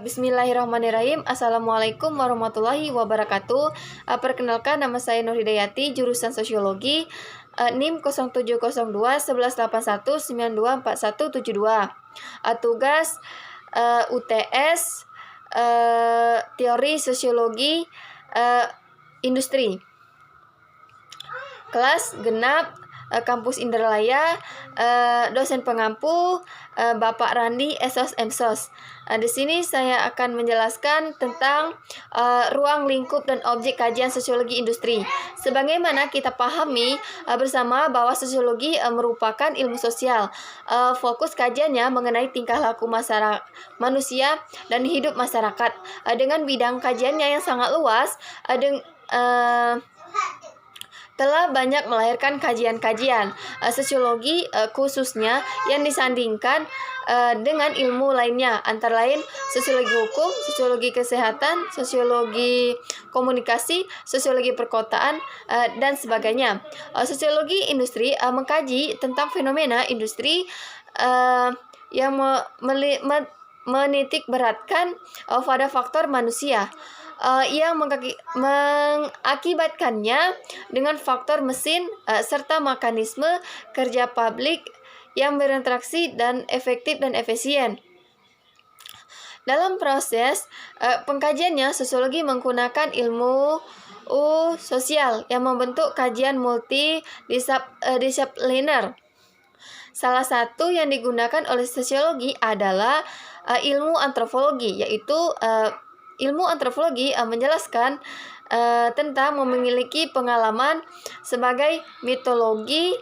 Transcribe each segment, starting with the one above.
Bismillahirrahmanirrahim. Assalamualaikum warahmatullahi wabarakatuh. Perkenalkan, nama saya Nur Hidayati, jurusan Sosiologi, NIM 0702 1181 924172. Tugas UTS Teori Sosiologi Industri. Kelas genap, Kampus Indralaya, dosen pengampu Bapak Randi Esos Emsos. Di sini saya akan menjelaskan tentang ruang lingkup dan objek kajian sosiologi industri. Sebagaimana kita pahami bersama bahwa sosiologi merupakan ilmu sosial. Fokus kajiannya mengenai tingkah laku manusia dan hidup masyarakat. Dengan bidang kajiannya yang sangat luas, telah banyak melahirkan kajian-kajian sosiologi khususnya yang disandingkan dengan ilmu lainnya, antara lain sosiologi hukum, sosiologi kesehatan, sosiologi komunikasi, sosiologi perkotaan, dan sebagainya. Sosiologi industri mengkaji tentang fenomena industri yang menitik beratkan pada faktor manusia yang mengakibatkannya dengan faktor mesin serta mekanisme kerja publik yang berinteraksi dan efektif dan efisien. Dalam proses pengkajiannya, sosiologi menggunakan ilmu sosial yang membentuk kajian multidisipliner. Salah satu yang digunakan oleh sosiologi adalah ilmu antropologi, yaitu ilmu antropologi menjelaskan tentang memiliki pengalaman sebagai mitologi,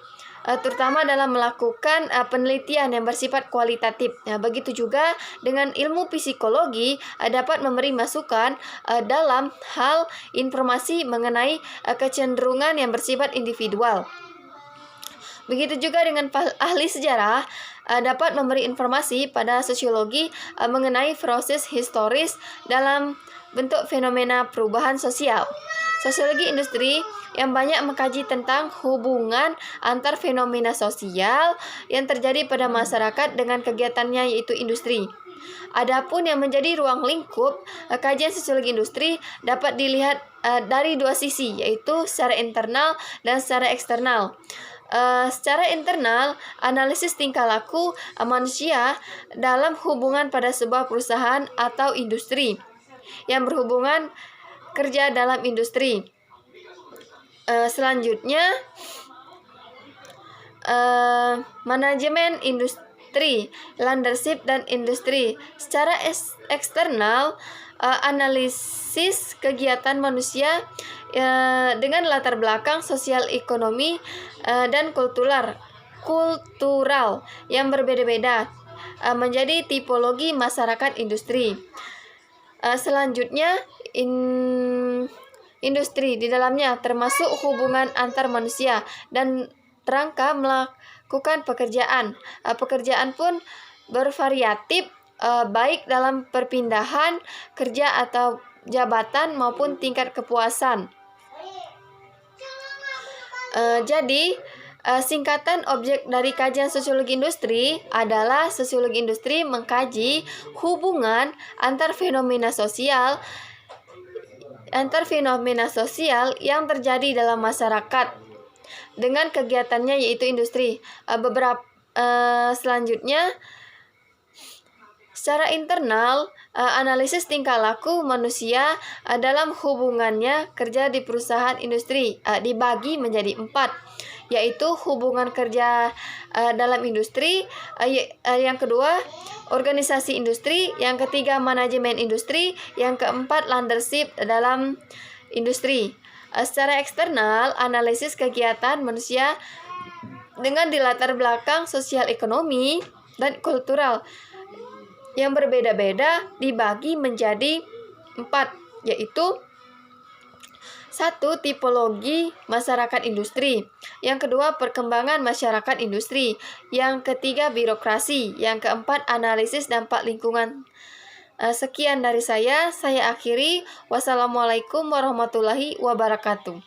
terutama dalam melakukan penelitian yang bersifat kualitatif. Begitu juga dengan ilmu psikologi dapat memberi masukan dalam hal informasi mengenai kecenderungan yang bersifat individual. Begitu juga dengan ahli sejarah dapat memberi informasi pada sosiologi mengenai proses historis dalam bentuk fenomena perubahan sosial. Sosiologi industri yang banyak mengkaji tentang hubungan antar fenomena sosial yang terjadi pada masyarakat dengan kegiatannya, yaitu industri. Adapun yang menjadi ruang lingkup kajian sosiologi industri dapat dilihat dari dua sisi, yaitu secara internal dan secara eksternal. Secara internal, analisis tingkah laku manusia dalam hubungan pada sebuah perusahaan atau industri yang berhubungan kerja dalam industri. Selanjutnya, manajemen industri, leadership dan industri. Secara eksternal, analisis kegiatan manusia dengan latar belakang sosial, ekonomi, dan kultural yang berbeda-beda menjadi tipologi masyarakat industri. Selanjutnya, industri di dalamnya termasuk hubungan antar manusia dan rangka melakukan pekerjaan. Pekerjaan pun bervariatif, baik dalam perpindahan kerja atau jabatan maupun tingkat kepuasan. Jadi, singkatan objek dari kajian sosiologi industri adalah sosiologi industri mengkaji hubungan antar fenomena sosial yang terjadi dalam masyarakat dengan kegiatannya, yaitu industri. Selanjutnya, secara internal, analisis tingkah laku manusia dalam hubungannya kerja di perusahaan industri dibagi menjadi 4, yaitu hubungan kerja dalam industri, yang kedua organisasi industri, yang ketiga manajemen industri, yang keempat leadership dalam industri. Secara eksternal, analisis kegiatan manusia dengan dilatar belakang sosial, ekonomi, dan kultural yang berbeda-beda dibagi menjadi 4, yaitu 1. Tipologi masyarakat industri, yang kedua perkembangan masyarakat industri, yang ketiga birokrasi, yang keempat analisis dampak lingkungan. Sekian dari saya akhiri. Wassalamualaikum warahmatullahi wabarakatuh.